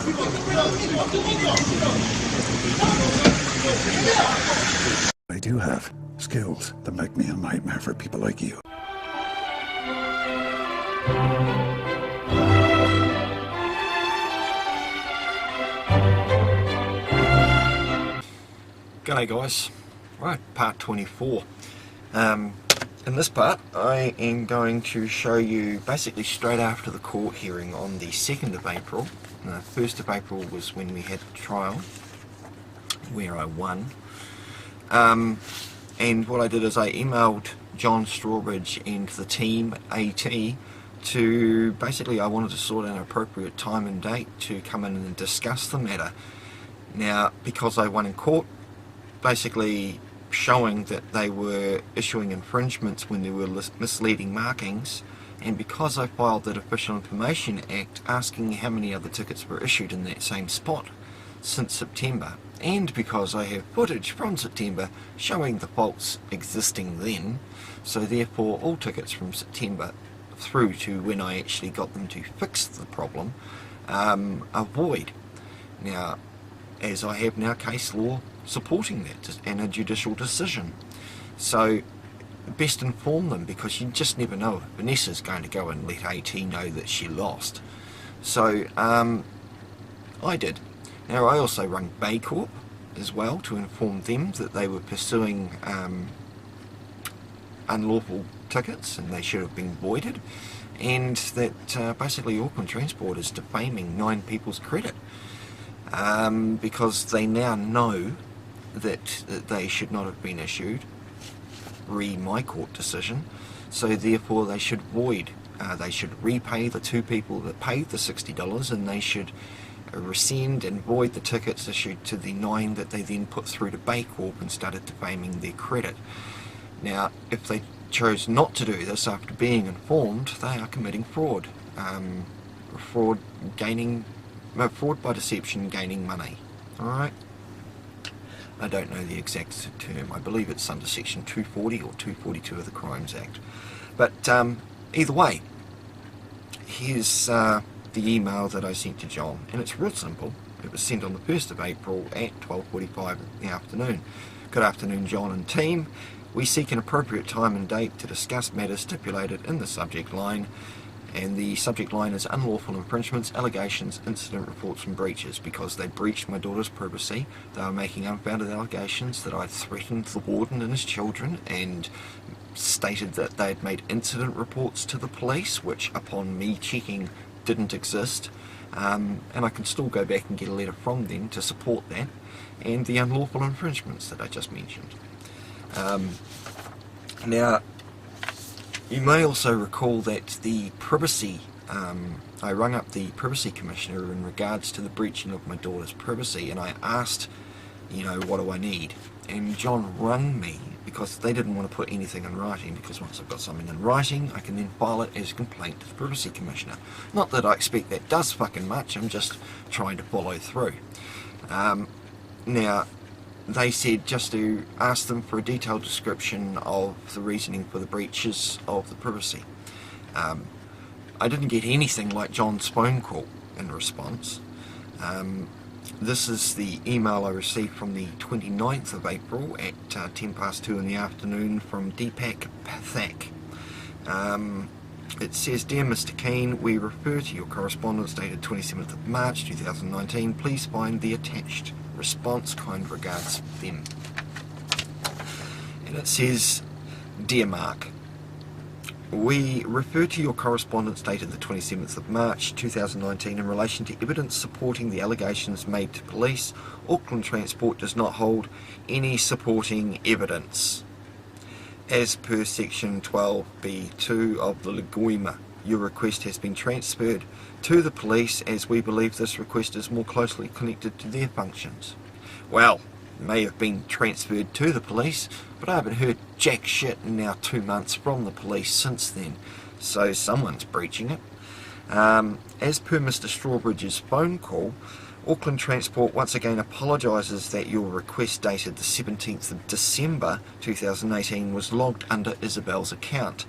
I do have skills that make me a nightmare for people like you. G'day guys, right, part 24. In this part I am going to show you basically straight after the court hearing on the 2nd of April. The 1st of April was when we had the trial where I won. And what I did is I emailed John Strawbridge and the team AT to basically, I wanted to sort out an appropriate time and date to come in and discuss the matter. Now, because I won in court, basically showing that they were issuing infringements when there were misleading markings, and because I filed that Official Information Act asking how many other tickets were issued in that same spot since September, and because I have footage from September showing the faults existing then, so therefore all tickets from September through to when I actually got them to fix the problem are void. Now, as I have now case law supporting that and a judicial decision, so best inform them, because you just never know if Vanessa's going to go and let AT know that she lost. So I did. Now I also rang Baycorp as well to inform them that they were pursuing unlawful tickets and they should have been voided, and that basically Auckland Transport is defaming 9 people's credit because they now know that they should not have been issued re my court decision, so therefore they should void, they should repay the 2 people that paid the $60, and they should rescind and void the tickets issued to the 9 that they then put through to Baycorp and started defaming their credit. Now, if they chose not to do this after being informed, they are committing fraud. Fraud by deception, gaining money. Alright? I don't know the exact term. I believe it's under section 240 or 242 of the Crimes Act. But either way, here's the email that I sent to John, and it's real simple. It was sent on the 1st of April at 12:45 in the afternoon. Good afternoon, John and team. We seek an appropriate time and date to discuss matters stipulated in the subject line, and the subject line is unlawful infringements, allegations, incident reports and breaches. Because they breached my daughter's privacy, they were making unfounded allegations that I threatened the warden and his children, and stated that they had made incident reports to the police, which upon me checking didn't exist, and I can still go back and get a letter from them to support that, and the unlawful infringements that I just mentioned. Now, you may also recall that the privacy, I rung up the Privacy Commissioner in regards to the breaching of my daughter's privacy, and I asked, you know, what do I need? And John rang me because they didn't want to put anything in writing, because once I've got something in writing, I can then file it as a complaint to the Privacy Commissioner. Not that I expect that does fucking much, I'm just trying to follow through. Now, they said just to ask them for a detailed description of the reasoning for the breaches of the privacy. I didn't get anything like John's phone call in response. This is the email I received from the 29th of April at 2:10 in the afternoon from Deepak Pathak. It says, "Dear Mr. Keane, we refer to your correspondence dated 27th of March 2019. Please find the attached response. Kind regards, them." And it says, "Dear Mark, we refer to your correspondence dated the 27th of March 2019 in relation to evidence supporting the allegations made to police. Auckland Transport does not hold any supporting evidence. As per section 12b2 of the Legoima, your request has been transferred to the police as we believe this request is more closely connected to their functions." Well, it may have been transferred to the police, but I haven't heard jack shit in now 2 months from the police since then, so someone's breaching it. As per Mr. Strawbridge's phone call, Auckland Transport once again apologises that your request dated the 17th of December 2018 was logged under Isabel's account.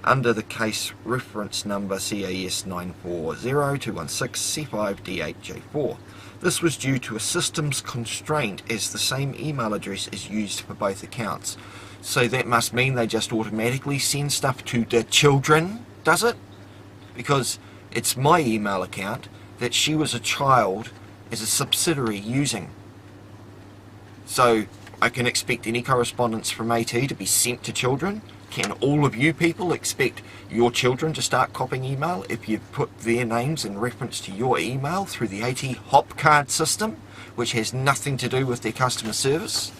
under the case reference number CAS 940-216-C5D8J4. This was due to a systems constraint, as the same email address is used for both accounts. So that must mean they just automatically send stuff to the children, does it? Because it's my email account that she was a child as a subsidiary using. So I can expect any correspondence from AT to be sent to children. Can all of you people expect your children to start copying email if you put their names in reference to your email through the AT hop card system, which has nothing to do with their customer service?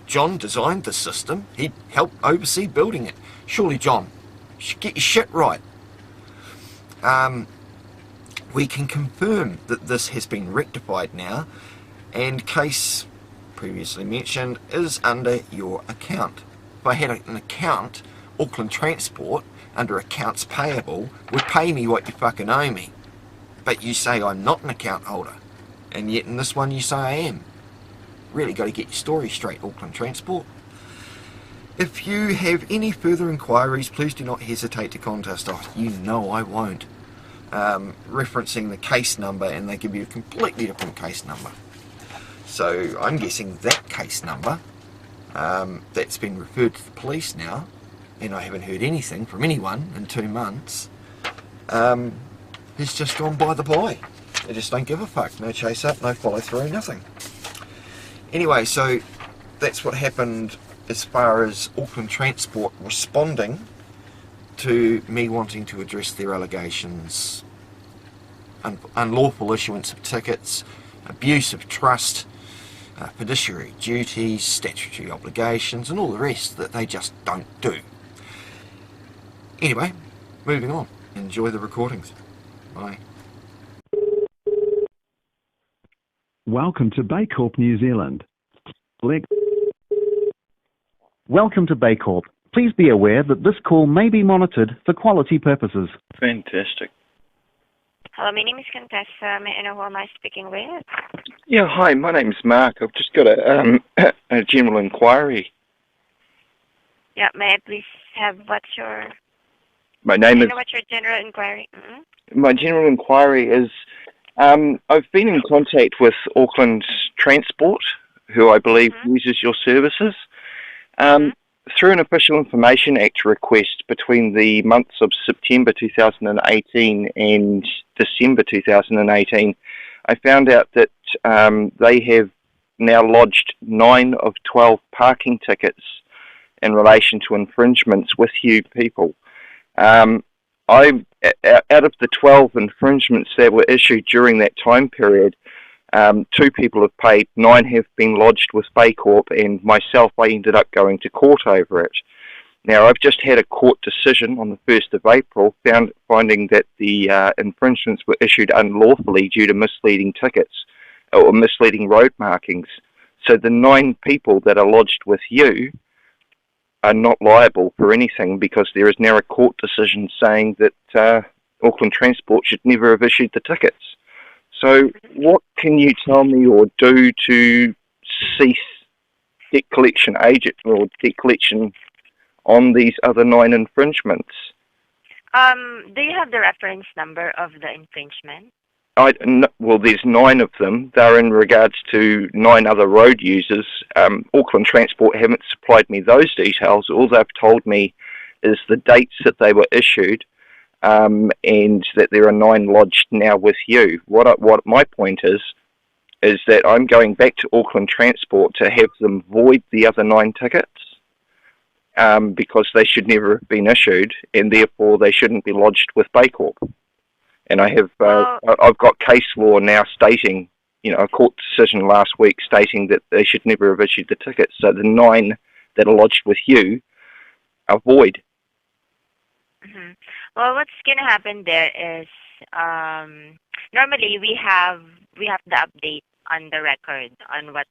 John designed the system. He helped oversee building it. Surely, John, you should get your shit right. We can confirm that this has been rectified now, and case previously mentioned is under your account. If I had an account, Auckland Transport, under accounts payable, would pay me what you fucking owe me. But you say I'm not an account holder, and yet in this one you say I am. Really got to get your story straight, Auckland Transport. If you have any further inquiries, please do not hesitate to contact us. You know I won't. Referencing the case number, and they give you a completely different case number. So I'm guessing that case number, that's been referred to the police now, and I haven't heard anything from anyone in 2 months, has just gone by the by. They just don't give a fuck. No chase up, no follow through, nothing. Anyway, so that's what happened as far as Auckland Transport responding to me wanting to address their allegations. Unlawful issuance of tickets, abuse of trust, fiduciary duties, statutory obligations, and all the rest that they just don't do. Anyway, moving on. Enjoy the recordings. Bye. Welcome to Baycorp, New Zealand. Welcome to Baycorp. Please be aware that this call may be monitored for quality purposes. Fantastic. Hello, my name is Contessa. May I know who am I speaking with? Yeah, hi, my name's Mark. I've just got a general inquiry. Yeah, may I please have what's your... My name is... what's your general inquiry? Mm-hmm. My general inquiry is, I've been in contact with Auckland Transport, who I believe uses your services, through an Official Information Act request between the months of September 2018 and December 2018. I found out that they have now lodged 9 of 12 parking tickets in relation to infringements with you people. Out of the 12 infringements that were issued during that time period, 2 people have paid, 9 have been lodged with Baycorp, and myself, I ended up going to court over it. Now, I've just had a court decision on the 1st of April finding that the infringements were issued unlawfully due to misleading tickets or misleading road markings. So the 9 people that are lodged with you are not liable for anything because there is now a court decision saying that Auckland Transport should never have issued the tickets. So what can you tell me or do to cease debt collection agent or debt collection on these other 9 infringements? Do you have the reference number of the infringement? Well, there's 9 of them. They're in regards to 9 other road users. Auckland Transport haven't supplied me those details. All they've told me is the dates that they were issued, and that there are 9 lodged now with you. What my point is that I'm going back to Auckland Transport to have them void the other 9 tickets, because they should never have been issued, and therefore they shouldn't be lodged with Baycorp. And I have, I've got case law now stating, a court decision last week stating that they should never have issued the tickets. So the 9 that are lodged with you are void. Mm-hmm. Well, what's gonna happen there is normally we have the update on the record on what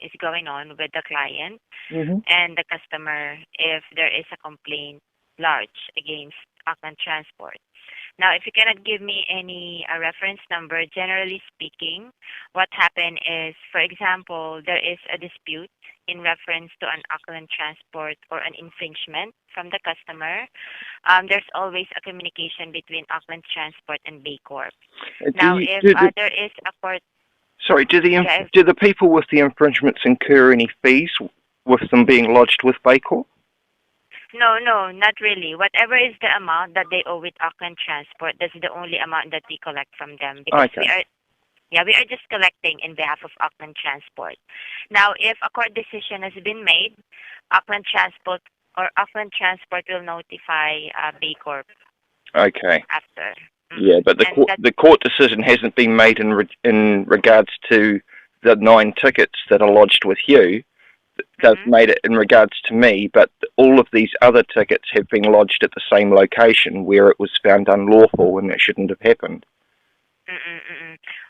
is going on with the client and the customer if there is a complaint lodged against Auckland Transport. Now, if you cannot give me any reference number, generally speaking, what happened is, for example, there is a dispute in reference to an Auckland transport or an infringement from the customer. There's always a communication between Auckland Transport and Baycorp. Now, there is a court... Sorry, do the people with the infringements incur any fees with them being lodged with Baycorp? No, not really. Whatever is the amount that they owe with Auckland Transport, that's the only amount that we collect from them. Because we are just collecting in behalf of Auckland Transport. Now, if a court decision has been made, Auckland Transport will notify Baycorp. Okay. After. Yeah, but the court decision hasn't been made in regards to the 9 tickets that are lodged with you. They've made it in regards to me, but all of these other tickets have been lodged at the same location where it was found unlawful and it shouldn't have happened.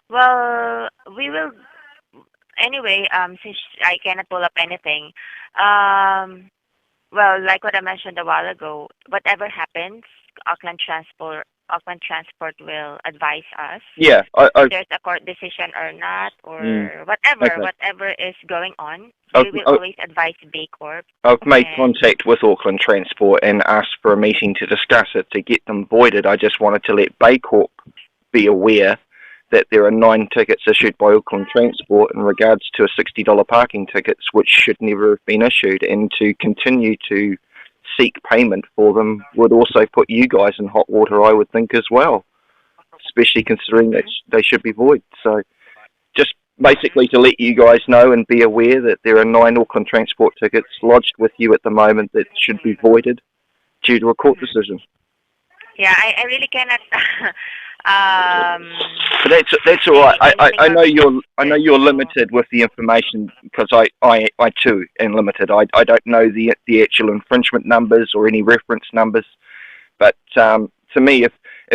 Well, we will... Anyway, since I cannot pull up anything, well, like what I mentioned a while ago, whatever happens, Auckland Transport will advise us. Yeah, if there's a court decision or not, or whatever is going on. We will always advise Baycorp. I've made contact with Auckland Transport and asked for a meeting to discuss it to get them voided. I just wanted to let Baycorp be aware that there are 9 tickets issued by Auckland Transport in regards to a $60 parking tickets, which should never have been issued, and to continue to seek payment for them would also put you guys in hot water, I would think, as well, especially considering that they should be void. So just basically to let you guys know and be aware that there are 9 Auckland Transport tickets lodged with you at the moment that should be voided due to a court decision. Yeah, I really cannot... But that's all right. I know you're limited with the information because I too am limited. I don't know the actual infringement numbers or any reference numbers. But to me, if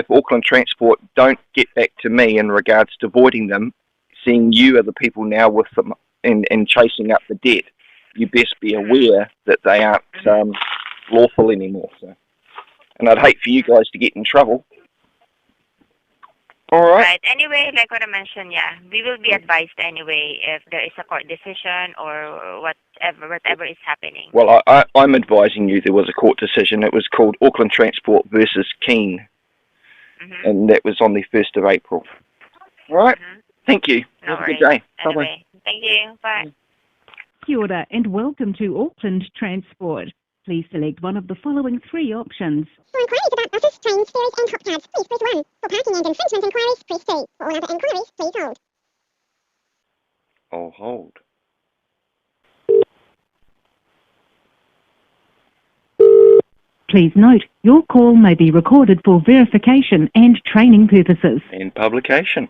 Auckland Transport don't get back to me in regards to voiding them, seeing you are the people now with them and chasing up the debt, you best be aware that they aren't lawful anymore. So, and I'd hate for you guys to get in trouble. All right. Anyway, like what I mentioned, we will be advised anyway if there is a court decision or whatever is happening. Well, I'm advising you there was a court decision. It was called Auckland Transport versus Keene, and that was on the 1st of April. All right. Thank you. Have a good day. Anyway, thank you. Bye. Kia ora and welcome to Auckland Transport. Please select one of the following 3 options. For inquiries about buses, trains, ferries and hop cabs, please press 1. For parking and infringement inquiries, press 2. For all other inquiries, please hold. I'll hold. Please note, your call may be recorded for verification and training purposes. And publication.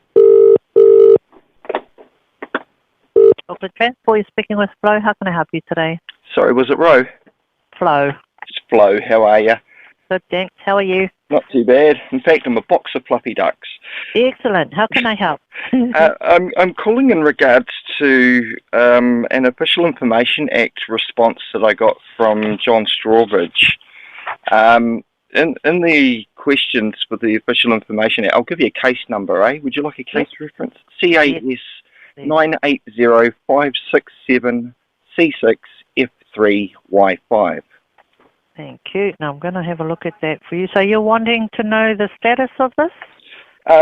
Auckland Transport, you're speaking with Flo. How can I help you today? Sorry, was it Ro? Flo. It's Flo. How are you? Good, thanks. How are you? Not too bad. In fact, I'm a box of fluffy ducks. Excellent. How can I help? I'm calling in regards to an Official Information Act response that I got from John Strawbridge. In the questions for the Official Information Act, I'll give you a case number, Would you like a case reference? CAS 980567C6F3Y5. Thank you. Now I'm going to have a look at that for you. So you're wanting to know the status of this?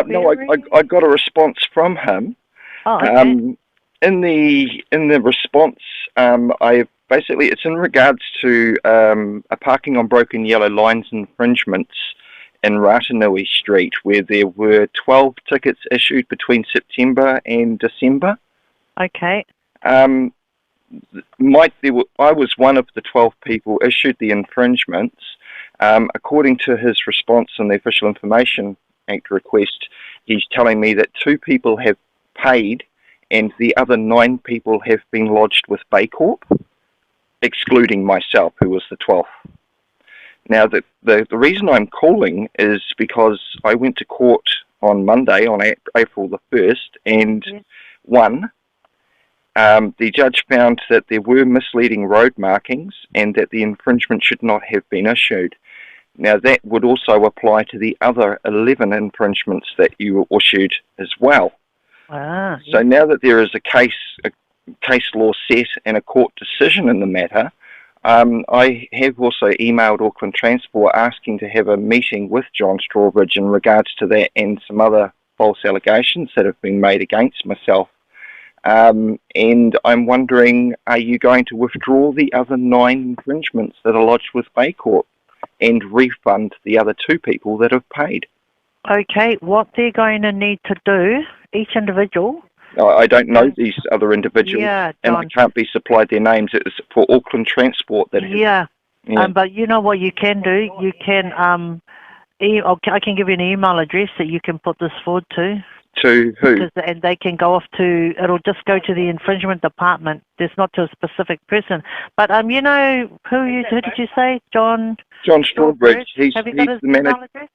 No, I got a response from him. Oh, okay. In the response, it's in regards to a parking on broken yellow lines infringements in Ratanui Street, where there were 12 tickets issued between September and December. Okay. I was one of the 12 people issued the infringements. According to his response in the Official Information Act request, he's telling me that 2 people have paid and the other 9 people have been lodged with Baycorp, excluding myself, who was the 12th. Now, the reason I'm calling is because I went to court on Monday, on April the 1st, and the judge found that there were misleading road markings and that the infringement should not have been issued. Now, that would also apply to the other 11 infringements that you issued as well. So now that there is a case law set and a court decision in the matter, I have also emailed Auckland Transport asking to have a meeting with John Strawbridge in regards to that and some other false allegations that have been made against myself. And I'm wondering, are you going to withdraw the other 9 infringements that are lodged with Baycorp and refund the other 2 people that have paid? Okay, what they're going to need to do, each individual... I don't know these other individuals, and I John. can't be supplied their names. It's for Auckland Transport. But you know what you can do? You can, I can give you an email address that you can put this forward to. To who? And they can go off to, it'll just go to the infringement department. There's not to a specific person. But, you know, who did you say? John Strawbridge. He's Have you got his the manager. email address?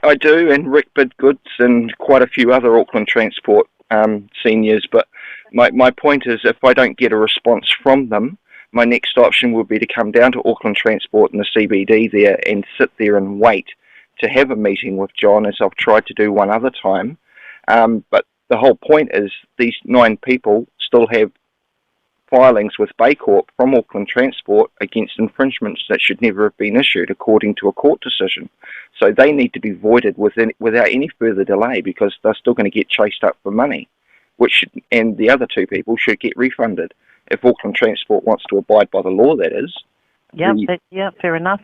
I do, and Rick Bidgoods and quite a few other Auckland Transport seniors, but my point is, if I don't get a response from them, my next option would be to come down to Auckland Transport in the CBD there and sit there and wait to have a meeting with John, as I've tried to do one other time. But the whole point is these 9 people still have filings with Baycorp from Auckland Transport against infringements that should never have been issued according to a court decision. So they need to be voided without any further delay, because they're still going to get chased up for money, and the other 2 people should get refunded. If Auckland Transport wants to abide by the law, that is. Yeah, fair enough.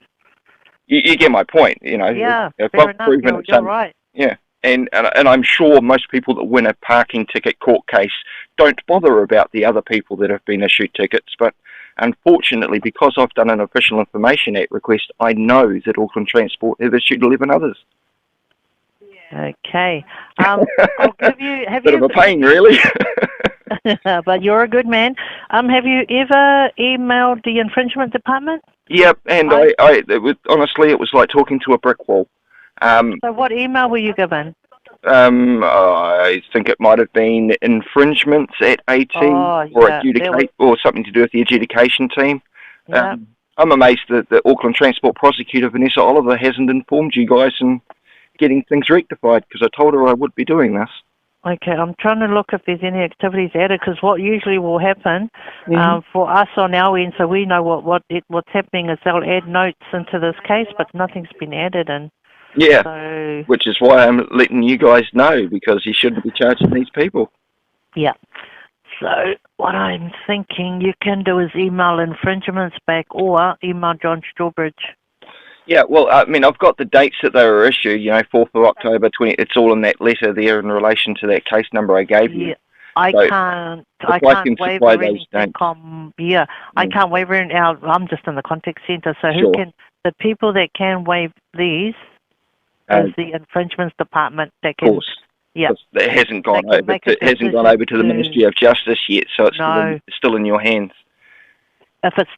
You get my point, you know. Yeah, if fair I've enough. proven You're right. Yeah. And I'm sure most people that win a parking ticket court case don't bother about the other people that have been issued tickets, but unfortunately, because I've done an Official Information Act request, I know that Auckland Transport have issued 11 others. Okay. I'll give you... Bit of a pain, really. But you're a good man. Have you ever emailed the infringement department? Yep, and honestly, it was like talking to a brick wall. So what email were you given? I think it might have been infringements at AT or adjudicate, or something to do with the adjudication team. I'm amazed that the Auckland Transport prosecutor, Vanessa Oliver, hasn't informed you guys in getting things rectified, because I told her I would be doing this. Okay, I'm trying to look if there's any activities added, because what usually will happen for us on our end, so we know what's happening, is they'll add notes into this case, but nothing's been added in. Yeah, so, which is why I'm letting you guys know, because you shouldn't be charging these people. Yeah. So what I'm thinking you can do is email infringements back or email John Strawbridge. Yeah, well, I mean, I've got the dates that they were issued, 4th of October, 20, it's all in that letter there in relation to that case number I gave you. Yeah. I can't waiver anything. I can't waiver it out. I'm just in the contact centre, so the people that can waive these is the infringements department that can. Of course. Yeah. It hasn't gone over. It hasn't gone over to the Ministry of Justice yet, so it's still in your hands. If it's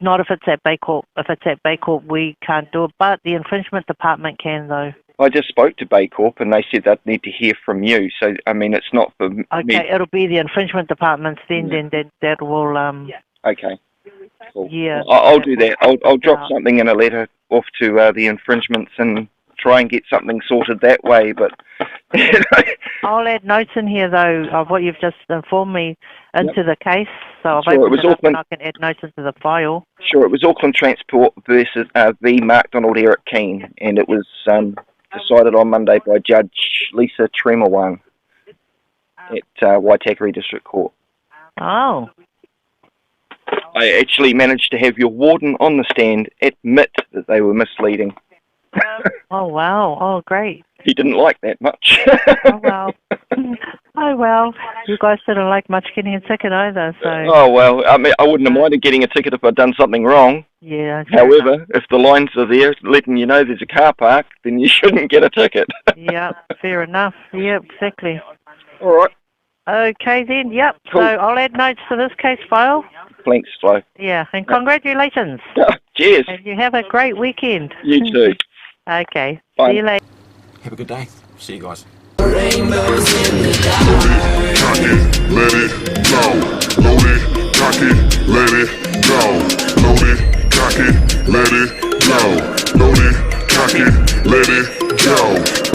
at Baycorp. If it's at Baycorp, we can't do it, but the infringement department can, though. I just spoke to Baycorp, and they said they'd need to hear from you. So, I mean, it's not for me. Okay, it'll be the infringement departments then that will... Okay. Cool. Yeah. I'll do that. I'll drop something in a letter off to the infringements and try and get something sorted that way, but... I'll add notes in here, though, of what you've just informed me into the case. So I've opened it up and I can add notes into the file. Sure, it was Auckland Transport versus v. Mark Donald Eric Keane, and it was decided on Monday by Judge Lisa Tremawang at Waitakere District Court. Oh. I actually managed to have your warden on the stand admit that they were misleading. Oh, wow. Oh, great. He didn't like that much. Oh, well. Oh, well. You guys didn't like much getting a ticket either, so... Oh, well, I mean, I wouldn't have minded getting a ticket if I'd done something wrong. Yeah. However, if the lines are there letting you know there's a car park, then you shouldn't get a ticket. Yeah, fair enough. Yeah, exactly. All right. Okay, then, yep. Cool. So I'll add notes to this case file. Thanks, Flo. Yeah, and congratulations. Cheers. And you have a great weekend. You too. Okay. Bye. See you later. Have a good day. See you guys. Rainbows in the dark. Cock it, let it go. Load it, cock it, let it go. Load it, cock it, let it go. Load it, cock it, let it go.